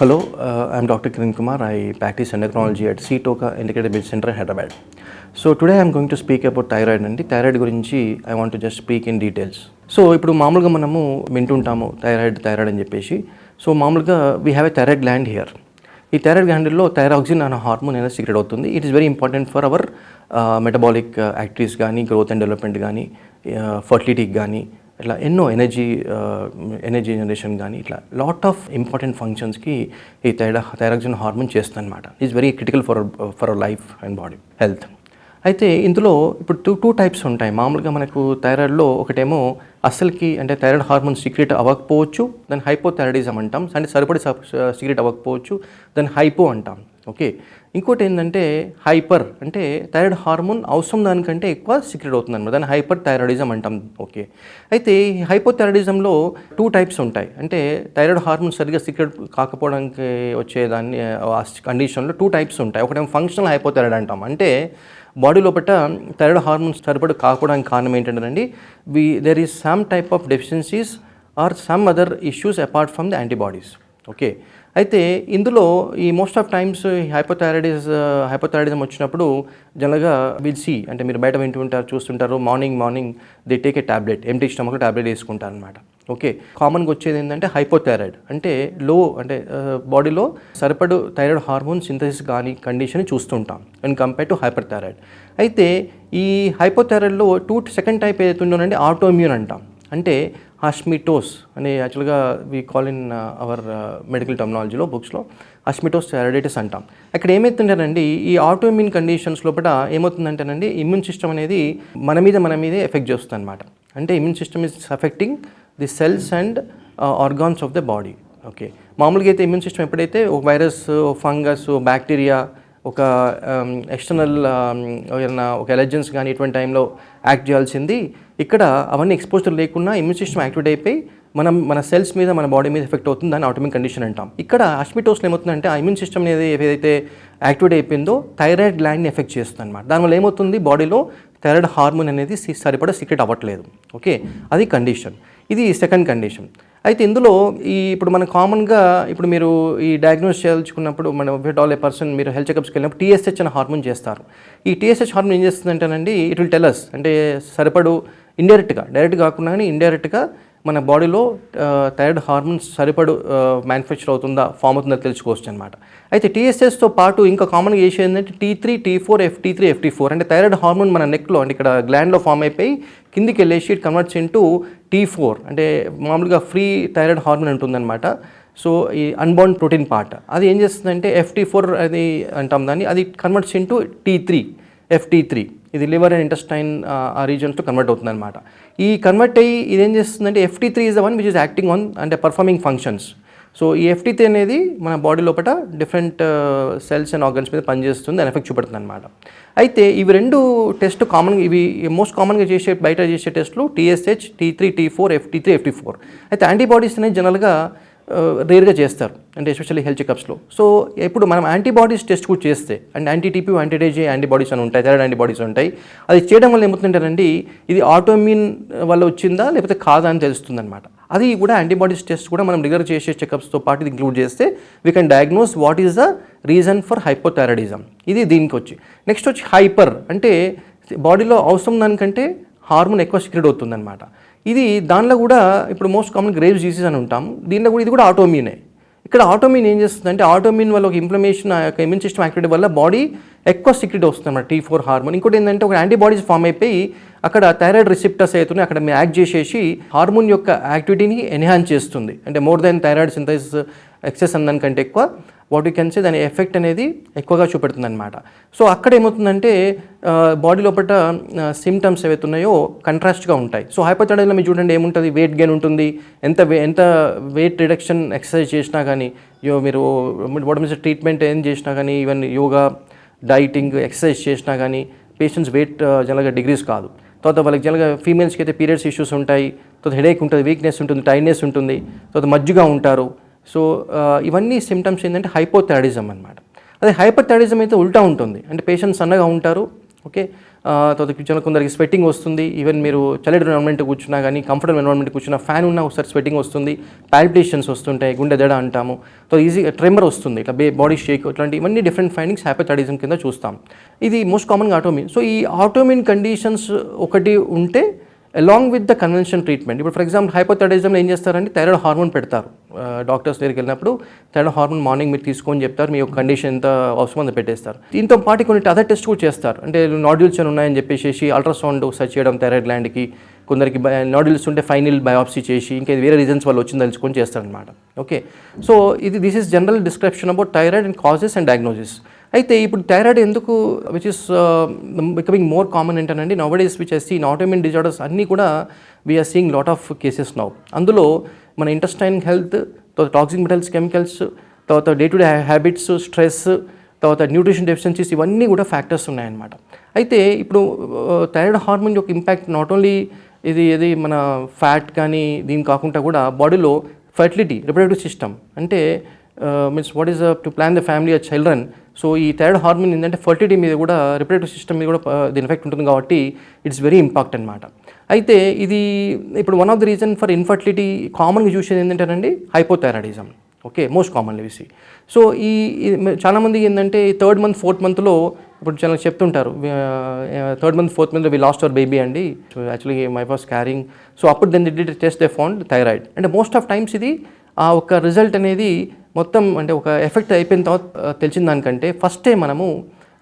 Hello, I'm Dr. Kiran Kumar. I practice endocrinology at CTOCA Integrated Medicine Center, Hyderabad. So today I'm going to speak about thyroid and thyroid గురించి I want to just speak in details. So ఇప్పుడు మామూలుగా మనము వింటుంటాము thyroid అని చెప్పేసి. So మామూలుగా we have a thyroid gland here. ఈ thyroid గ్లాండ్లో thyroxine అనే hormone అనేది సీక్రెట్ అవుతుంది. It is very important for hour metabolic activities కానీ, గ్రోత్ అండ్ డెవలప్మెంట్ కానీ, ఫర్టిలిటీకి కానీ, ఇట్లా ఎన్నో ఎనర్జీ జనరేషన్ కానీ ఇట్లా లాట్ ఆఫ్ ఇంపార్టెంట్ ఫంక్షన్స్కి ఈ థైరాక్సిన్ హార్మోన్ చేస్తుంది అనమాట. Is very critical for life and body health. అయితే ఇందులో ఇప్పుడు టూ టైప్స్ ఉంటాయి. మామూలుగా మనకు థైరాయిడ్లో ఒకటేమో అసలుకి అంటే థైరాయిడ్ హార్మోన్ సీక్రెట్ అవ్వకపోవచ్చు, దాన్ని హైపోథైరాయిడిజం అంటాం. అంటే సరిపడి సీక్రెట్ అవ్వకపోవచ్చు, దాన్ని హైపో అంటాం. ఓకే. ఇంకోటి ఏంటంటే హైపర్, అంటే థైరాయిడ్ హార్మోన్ అవసరం దానికంటే ఎక్కువ సీక్రెట్ అవుతుంది అనమాట, దాన్ని హైపర్ థైరాయిడిజం అంటాం. ఓకే. అయితే ఈ హైపోథైరాయిడిజంలో టూ టైప్స్ ఉంటాయి. అంటే థైరాయిడ్ హార్మోన్ సరిగ్గా సీక్రెట్ కాకపోవడానికి వచ్చేదాన్ని కండిషన్లో టూ టైప్స్ ఉంటాయి. ఒకటేమో ఫంక్షనల్ హైపోథైరాయిడ్ అంటాం. అంటే బాడీ లోపల థైరాయిడ్ హార్మోన్స్ సరిపడి కాకపోవడానికి కారణం ఏంటంటే there is some type of deficiencies or some other issues apart from the antibodies. Okay. అయితే ఇందులో ఈ మోస్ట్ ఆఫ్ టైమ్స్ హైపోథైరాయిడిజం వచ్చినప్పుడు జనరల్గా విల్ సి, అంటే మీరు బయట వింటుంటారు, చూస్తుంటారు, morning they take a tablet, empty స్టమక్లో ట్యాబ్లెట్ వేసుకుంటారు అనమాట. ఓకే. కామన్గా వచ్చేది ఏంటంటే హైపోథైరాయిడ్, అంటే బాడీలో సరిపడు థైరాయిడ్ హార్మోన్ సింథసిస్ కానీ కండిషన్ చూస్తుంటాం and compare to hyper thyroid. అయితే ఈ హైపోథైరాయిడ్లో సెకండ్ టైప్ ఏదైతే ఉందోనండి ఆటోఇమ్యూన్ అంటాం. అంటే హాష్మిటోస్ అనే యాక్చువల్గా we call in our medical టర్మినాలజీలో బుక్స్లో హాష్మిటోస్ థైరాయిడైటిస్ అంటాం. అక్కడ ఏమవుతుంటారండి, ఈ ఆటోఇమ్యూన్ కండిషన్స్ లోపల ఏమవుతుందంటేనండి ఇమ్యూన్ సిస్టమ్ అనేది మన మీదే ఎఫెక్ట్ చేస్తుంది అనమాట. అంటే immune system is affecting the cells and organs of the body. Okay. మామూలుగా అయితే ఇమ్యూన్ సిస్టమ్ ఎప్పుడైతే ఒక వైరస్, ఫంగస్, బ్యాక్టీరియా, ఒక ఎక్స్టర్నల్ ఏదైనా ఒక ఎలర్జెన్స్ కానీ ఇటువంటి టైంలో యాక్ట్ చేయాల్సింది, ఇక్కడ అవన్నీ ఎక్స్పోజర్ లేకుండా ఇమ్యూన్ సిస్టమ్ యాక్టివేట్ అయిపోయి మన సెల్స్ మీద, మన బాడీ మీద ఎఫెక్ట్ అవుతుంది, దాన్ని ఆటోమిక్ కండిషన్ అంటాం. ఇక్కడ హాష్మిటోస్లో ఏమవుతుందంటే ఆ ఇమ్యూన్ సిస్టమ్ అనేది ఏదైతే యాక్టివేట్ అయిపోయిందో థైరాయిడ్ గ్లాండ్ని ఎఫెక్ట్ చేస్తుంది అనమాట. దానివల్ల ఏమవుతుంది, బాడీలో థైరాయిడ్ హార్మోన్ అనేది సరిపడా సీక్రెట్ అవ్వట్లేదు. ఓకే. అది కండిషన్. ఇది సెకండ్ కండిషన్. అయితే ఇందులో ఇప్పుడు మనం కామన్గా ఇప్పుడు మీరు ఈ డయాగ్నోస్ చేయాల్చుకున్నప్పుడు మన విత్ పర్సన్ మీరు హెల్త్ చెకప్స్కి వెళ్ళినప్పుడు TSH అనే హార్మోన్ చేస్తారు. ఈ TSH హార్మోన్ ఏం చేస్తుందంటేనండి ఇట్ విల్ టెల్ అస్, అంటే సరిపడు డైరెక్ట్ కాకుండా కానీ ఇండైరెక్ట్గా మన బాడీలో థైరాయిడ్ హార్మోన్స్ సరిపడు మ్యానుఫ్యాక్చర్ అవుతుందా, ఫామ్ అవుతుందా తెలుసుకోవచ్చు అనమాట. అయితే TSHతో పాటు ఇంకా కామన్గా చేసేది ఏంటంటే T3, T4, FT3, FT4, అంటే థైరాయిడ్ హార్మోన్ మన నెక్లో, అంటే ఇక్కడ గ్లాండ్లో ఫామ్ అయిపోయి కిందికి వెళ్ళేసి ఇట్ కన్వర్ట్స్ ఇంటూ T4, అంటే మామూలుగా ఫ్రీ థైరాయిడ్ హార్మోన్ ఉంటుందన్నమాట. సో ఈ అన్బౌండ్ ప్రోటీన్ పార్ట్ అది ఏం చేస్తుందంటే FT4 అది అంటాం దాన్ని, అది కన్వర్ట్స్ ఇంటూ T3, FT3, ఇది లివర్ అండ్ ఇంటెస్టైన్ ఆ రీజన్స్లో కన్వర్ట్ అవుతుంది అనమాట. ఈ కన్వర్ట్ అయ్యి ఇదేం చేస్తుందంటే FT3 is the one which is acting on అంటే పర్ఫార్మింగ్ ఫంక్షన్స్. సో ఈ FT3 అనేది మన బాడీ లోపల డిఫరెంట్ సెల్స్ అండ్ ఆర్గన్స్ మీద పనిచేస్తుంది, దాని ఎఫెక్ట్ చూపెడుతుంది అనమాట. అయితే ఇవి రెండు టెస్ట్ కామన్గా, ఇవి మోస్ట్ కామన్గా బయట చేసే టెస్ట్లు TSH, T3, T4, FT3, FT4. అయితే యాంటీబాడీస్ అనేది జనరల్గా రేర్గా చేస్తారు, అంటే ఎస్పెషల్లీ హెల్త్ చెకప్స్లో. సో ఇప్పుడు మనం యాంటీబాడీస్ టెస్ట్ కూడా చేస్తే, అంటే యాంటీ-TP, యాంటీ-IgA యాంటీబాడీస్ అని ఉంటాయి, థైరాయిడ్ యాంటీబాడీస్ ఉంటాయి. అది చేయడం వల్ల ఏమవుతుంటారండి, ఇది ఆటోఇమ్యూన్ వల్ల వచ్చిందా లేకపోతే కాదా అని తెలుస్తుంది అనమాట. అది కూడా యాంటీబాడీస్ టెస్ట్ కూడా మనం రెగ్యులర్ చేసే చెకప్స్తో పాటు ఇది ఇంక్లూడ్ చేస్తే we can diagnose what is the reason for hypothyroidism. ఇది దీనికి వచ్చి నెక్స్ట్ వచ్చి హైపర్, అంటే బాడీలో అవసరం దానికంటే హార్మోన్ ఎక్కువ సీక్రెట్ అవుతుంది అనమాట. ఇది దానిలో కూడా ఇప్పుడు మోస్ట్ కామన్ గ్రేవ్స్ డిసీజ్ అని ఉంటాం, దీనిలో కూడా ఇది కూడా ఆటోఇమ్యూనే. ఇక్కడ ఆటోఇమ్యూన్ ఏం చేస్తుందంటే ఇమ్యూన్ వల్ల ఒక ఇన్ఫ్లమేషన్, ఇమ్యూన్ సిస్టమ్ యాక్టివిటీ వల్ల బాడీ ఎక్కువ సీక్రెట్ వస్తుంది అన్నమాట, T4 హార్మోన్. ఇంకోటి ఏంటంటే ఒక యాంటీబాడీస్ ఫామ్ అయిపోయి అక్కడ థైరాయిడ్ రిసెప్టర్స్ అవుతున్నాయి, అక్కడ మీరు యాక్ట్ చేసేసి హార్మోన్ యొక్క యాక్టివిటీని ఎన్హాన్స్ చేస్తుంది. అంటే more than thyroid synthesis excess అందనికంటే ఎక్కువ వాట్ యూ కెన్ సే దాని ఎఫెక్ట్ అనేది ఎక్కువగా చూపెడుతుంది అనమాట. సో అక్కడ ఏమవుతుందంటే బాడీ లోపల సిమ్టమ్స్ ఏవైతే ఉన్నాయో కంట్రాస్ట్గా ఉంటాయి. సో హైపోథైరాయిడిజంలో మీరు చూడండి ఏముంటుంది, వెయిట్ గెయిన్ ఉంటుంది, ఎంత వెయిట్ రిడక్షన్ ఎక్సర్సైజ్ చేసినా కానీ, మీరు బాడీ మీద ట్రీట్మెంట్ ఏం చేసినా కానీ, ఈవెన్ యోగా, డైటింగ్, ఎక్సర్సైజ్ చేసినా కానీ పేషెంట్స్ వెయిట్ జనరల్గా డిగ్రీస్ కాదు. తర్వాత వాళ్ళకి జనరల్గా ఫీమేల్స్కి అయితే పీరియడ్స్ ఇష్యూస్ ఉంటాయి, తర్వాత హెడేక్ ఉంటుంది, వీక్నెస్ ఉంటుంది, టైర్డ్నెస్ ఉంటుంది, తర్వాత మజ్జిగా ఉంటారు. సో ఇవన్నీ సిమ్టమ్స్ ఏంటంటే హైపోథైరాయిడిజం అనమాట. అదే హైపర్ థైరాయిడిజం అయితే ఉల్టా ఉంటుంది, అంటే పేషెంట్స్ సన్నగా ఉంటారు. ఓకే. తర్వాత కొందరికి స్వెట్టింగ్ వస్తుంది. ఈవెన్ మీరు చల్లటి ఎన్విరాన్మెంట్ కూర్చున్నా కానీ, కంఫర్టబుల్ ఎన్విరాన్మెంట్ కూర్చున్నా, ఫ్యాన్ ఉన్నా ఒకసారి స్వెట్టింగ్ వస్తుంది, పాల్పిటేషన్స్ వస్తుంటాయి, గుండె దడ అంటాము, సో ఈజీగా ట్రెమర్ వస్తుంది, ఇట్లా బాడీ షేక్, ఇట్లాంటి ఇవన్నీ డిఫరెంట్ ఫైండింగ్స్ హైపోథైరాయిడిజం కింద చూస్తాం. ఇది మోస్ట్ కామన్గా ఆటోమిన్. సో ఈ ఆటోమిన్ కండిషన్స్ ఒకటి ఉంటే along with the convention treatment, ఇప్పుడు ఫర్ ఎగ్జాంపుల్ హైపోథైరాయిడిజంలో ఏం చేస్తారంటే థైరాయిడ్ హార్మోన్ పెడతారు. డాక్టర్స్ దగ్గరికి వెళ్ళినప్పుడు థైరాయిడ్ హార్మోన్ మార్నింగ్ మీరు తీసుకొని చెప్తారు, మీ యొక్క కండిషన్ ఎంత అవసరం అంత పెట్టేస్తారు. దీంతో పాటు కొన్ని అదర్ టెస్ట్ కూడా చేస్తారు, అంటే నాడ్యూల్స్ అని ఉన్నాయని చెప్పేసి అల్ట్రాసౌండ్ సెర్చ్ చేయడం థైరాయిడ్ గ్లాండ్కి, కొందరికి నాడ్యూల్స్ ఉంటే ఫైనల్ బయాప్సీ చేసి ఇంకా వేరే రీజన్స్ వాళ్ళు వచ్చింది తెలుసుకొని చేస్తారనమాట. Okay, so this is general description about thyroid and causes and diagnosis. అయితే ఇప్పుడు థైరాయిడ్ ఎందుకు which is becoming more common ఏంటంటే nowadays which I seen autoimmune disorders అన్నీ కూడా we are seeing lot of cases now. అందులో మన ఇంటెస్టైన్ హెల్త్, తర్వాత toxic metals, chemicals, తర్వాత day to day habits, stress, తర్వాత న్యూట్రిషన్ డెఫిషియన్సీస్, ఇవన్నీ కూడా ఫ్యాక్టర్స్ ఉన్నాయన్నమాట. అయితే ఇప్పుడు థైరాయిడ్ హార్మోన్ యొక్క ఇంపాక్ట్ నాట్ ఓన్లీ ఇది మన ఫ్యాట్ కానీ దీని కాకుండా కూడా బాడీలో ఫర్టిలిటీ, రిప్రొడక్టివ్ సిస్టమ్, అంటే means what is to plan the family of children. So ఈ థైరాయిడ్ హార్మోన్ ఏంటంటే ఫర్టిలిటీ మీద కూడా, రిప్రొడక్టివ్ సిస్టమ్ మీద కూడా దీని ఎఫెక్ట్ ఉంటుంది కాబట్టి ఇట్స్ వెరీ ఇంపార్టెంట్ అనమాట. అయితే ఇది ఇప్పుడు one of the reason for infertility కామన్గా చూసేది ఏంటంటేనండి hypothyroidism. Okay, most commonly VC. So ఈ చాలామంది ఏంటంటే 3rd month 4th monthలో ఇప్పుడు చాలా చెప్తుంటారు, 3rd month 4th month we lost our baby అండి, so actually my was carrying, so అప్పుడు then the test they found thyroid. అంటే మోస్ట్ ఆఫ్ టైమ్స్ ఇది ఆ ఒక రిజల్ట్ అనేది మొత్తం అంటే ఒక ఎఫెక్ట్ అయిపోయిన తర్వాత తెలిసిన దానికంటే ఫస్టే మనము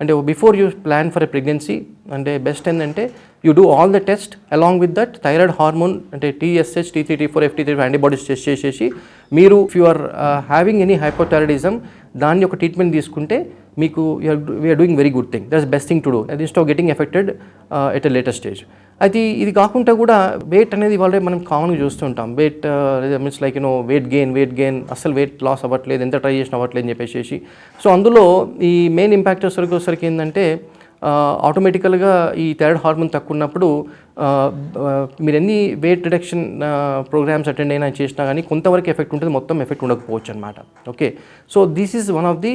అంటే before you plan for a pregnancy అంటే బెస్ట్ ఏంటంటే you do all the test along with that thyroid hormone అంటే TSH, T3, T4, FT3 antibodies test చేసేసి మీరు if you are having any hypothyroidism దాని యొక్క ట్రీట్మెంట్ తీసుకుంటే మీకు we're doing very good thing, that's best thing to do instead of getting affected at a later stage. అయితే ఇది కాకుండా కూడా వెయిట్ అనేది వాళ్ళే మనం కామన్గా చూస్తుంటాం. Weight means like weight gain అసలు వెయిట్ లాస్ అవ్వట్లేదు, ఎంత ట్రై చేసినా అవ్వట్లేదు అని చెప్పేసి. సో అందులో ఈ మెయిన్ ఇంపాక్ట్ వచ్చేసరికి ఏంటంటే ఆటోమేటికల్గా ఈ థైరాయిడ్ హార్మోన్ తక్కువ ఉన్నప్పుడు మీరు ఎన్ని వెయిట్ రిడక్షన్ ప్రోగ్రామ్స్ అటెండ్ అయినా చేసినా కానీ కొంతవరకు ఎఫెక్ట్ ఉంటుంది, మొత్తం ఎఫెక్ట్ ఉండకపోవచ్చు అనమాట. Okay, so this is one of the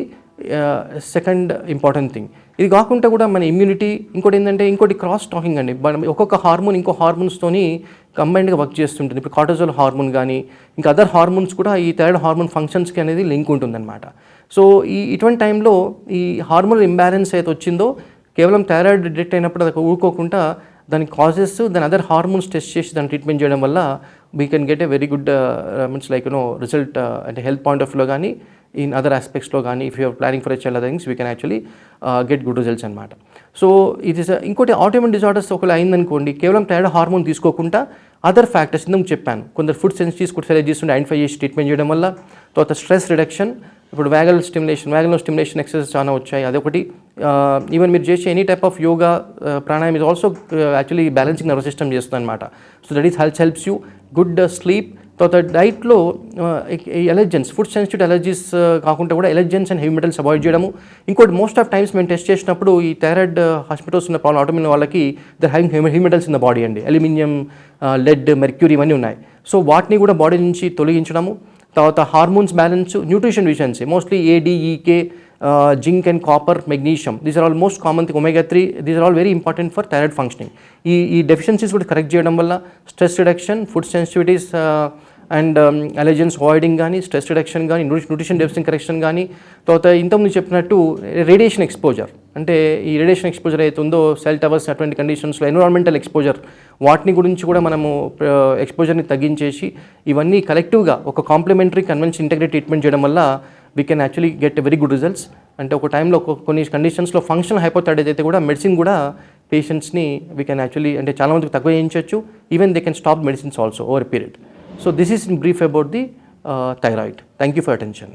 second important thing. ఇది కాకుండా కూడా మన ఇమ్యూనిటీ, ఇంకోటి క్రాస్ టాకింగ్ అండి. ఒక్కొక్క హార్మోన్ ఇంకో హార్మోన్స్తోని కంబైన్డ్గా వర్క్ చేస్తుంటుంది. ఇప్పుడు కార్టిజోల్ హార్మోన్ కానీ ఇంకా అదర్ హార్మోన్స్ కూడా ఈ థైరాయిడ్ హార్మోన్ ఫంక్షన్స్కి అనేది లింక్ ఉంటుందన్నమాట. సో ఇటువంటి టైంలో ఈ హార్మోన్ ఇంబ్యాలెన్స్ అయితే వచ్చిందో కేవలం థైరాయిడ్ డిటెక్ట్ అయినప్పుడు అది ఊరుకోకుండా దాని కాజెస్ దాని అదర్ హార్మోన్స్ టెస్ట్ చేసి దాన్ని ట్రీట్మెంట్ చేయడం వల్ల we can get a very good means like result అంటే హెల్త్ పాయింట్ ఆఫ్ వ్యూలో కానీ ఇన్ అదర్ ఆస్పెక్ట్స్లో కానీ if you're planning for a child other things we can actually get good results అనమాట. సో ఇది ఇంకోటి ఆటోమిన్ డిజార్డర్స్ ఒకవేళ అయిందనుకోండి, కేవలం థైరాయిడ్ హార్మోన్ తీసుకోకుండా అదర్ ఫ్యాక్టర్స్ ఇందుకు చెప్పాను, కొందరు ఫుడ్ సెన్సిటివ్స్ కూడా సెలెక్ట్ చేస్తుంటే ఐడెంటిఫై చేసి ట్రీట్మెంట్ చేయడం వల్ల, తర్వాత స్ట్రెస్ రిడక్షన్, ఇప్పుడు వ్యాగల్ స్టిమ్యులేషన్ ఎక్సర్సైజ్ చాలా వచ్చాయి, అదొకటి. ఈవెన్ మీరు చేసే any type of yoga pranayam is also actually balancing nervous system చేస్తుంది అనమాట. So that is helps you good sleep. తర్వాత డైట్లో ఎలర్జెన్స్, ఫుడ్ సెన్సిటివ్ ఎలర్జీస్ కాకుండా కూడా allergens and heavy metals avoid చేయడము. ఇంకోటి మోస్ట్ ఆఫ్ టైమ్స్ మేము టెస్ట్ చేసినప్పుడు ఈ థైరాయిడ్ హాస్పిటల్స్ ఉన్న ప్రాబ్లం ఆటోమిన్ వాళ్ళకి they're having heavy metals in the body అండి, అల్యూమినియం, లెడ్, మెర్క్యూరీ ఇవన్నీ ఉన్నాయి. సో వాటిని కూడా బాడీ నుంచి తొలగించడము. తర్వాత హార్మోన్స్ బ్యాలెన్స్, న్యూట్రిషన్ విషయన్స్ mostly ADEK, zinc and copper, magnesium, these are all most common thing. omega-3, these are all very important for thyroid functioning. ఈ deficiencies కూడా కరెక్ట్ చేయడం వల్ల stress reduction, food sensitivities and allergens avoiding కానీ, stress reduction కానీ, nutrition deficiency correction కానీ, తర్వాత ఇంతకుముందు చెప్పినట్టు రేడియేషన్ ఎక్స్పోజర్, అంటే ఈ రేడియేషన్ ఎక్స్పోజర్ అయితే ఉందో సెల్ టవర్స్ అటువంటి కండిషన్స్లో ఎన్విరాన్మెంటల్ ఎక్స్పోజర్, వాటిని గురించి కూడా మనము ఎక్స్పోజర్ని తగ్గించేసి ఇవన్నీ కలెక్టివ్గా ఒక కాంప్లిమెంటరీ కన్వెన్షన్ ఇంటెగ్రేట్ ట్రీట్మెంట్ చేయడం వల్ల we can actually get very good results. అంటే ఒక టైంలో కొన్ని కండిషన్స్లో ఫంక్షన్ హైపోథైరాయిడ్ అయితే కూడా మెడిసిన్ కూడా పేషెంట్స్ని వీ కెన్ యాక్చువల్లీ అంటే చాలా మందికి తక్కువ చేయించవచ్చు, even they can stop medicines also over period. So this is in brief about the thyroid. Thank you for your attention.